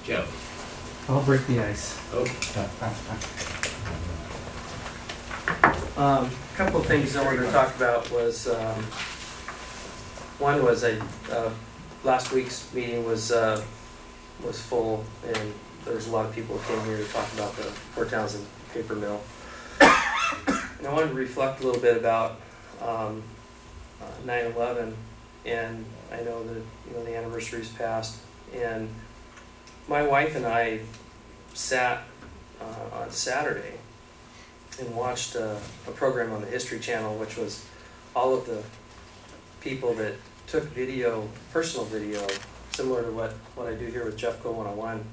Joe. I'll break the ice. Okay. A couple of things I wanted to talk about was, one was last week's meeting was full, and there was a lot of people who came here to talk about the Port Townsend paper mill. And I wanted to reflect a little bit about 9/11, and I know that the anniversary's passed, and my wife and I sat on Saturday and watched a program on the History Channel, which was all of the people that took video, personal video, similar to what I do here with Jeff Go 101.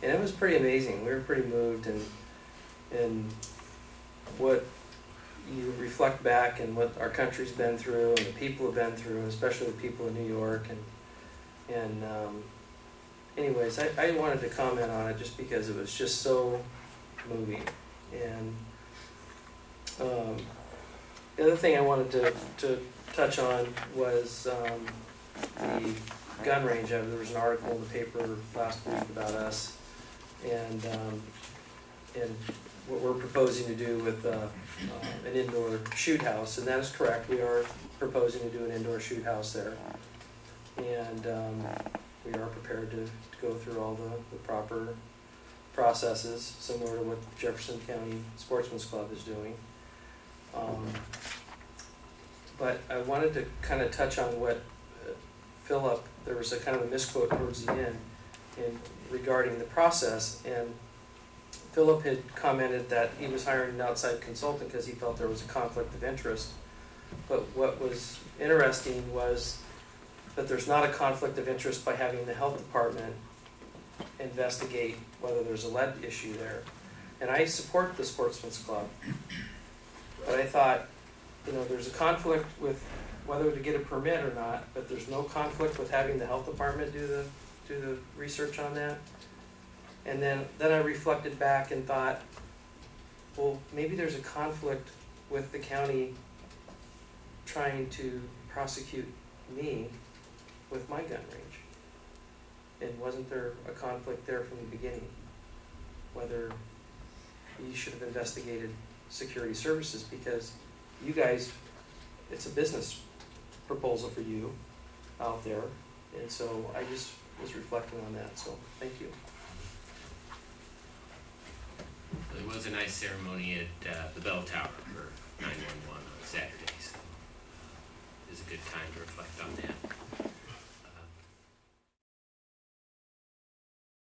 And it was pretty amazing. We were pretty moved, and what you reflect back and what our country's been through and the people have been through, especially the people in New York. And anyways, I wanted to comment on it just because it was just so moving. And the other thing I wanted to touch on was the gun range. There was an article in the paper last week about us and what we're proposing to do with an indoor shoot house, and that is correct. We are proposing to do an indoor shoot house there, and we are prepared to go through all the proper processes, similar to what Jefferson County Sportsman's Club is doing. But I wanted to kind of touch on what Philip, there was a kind of a misquote towards the end regarding the process, and Philip had commented that he was hiring an outside consultant because he felt there was a conflict of interest. But what was interesting was that there's not a conflict of interest by having the health department investigate whether there's a lead issue there. And I support the Sportsman's Club, but I thought, there's a conflict with whether to get a permit or not, but there's no conflict with having the health department do the research on that. And then I reflected back and thought, well, maybe there's a conflict with the county trying to prosecute me with my gun range. And wasn't there a conflict there from the beginning? Whether you should have investigated security services, because you guys, it's a business proposal for you out there. And so I just was reflecting on that, so thank you. It was a nice ceremony at the Bell Tower.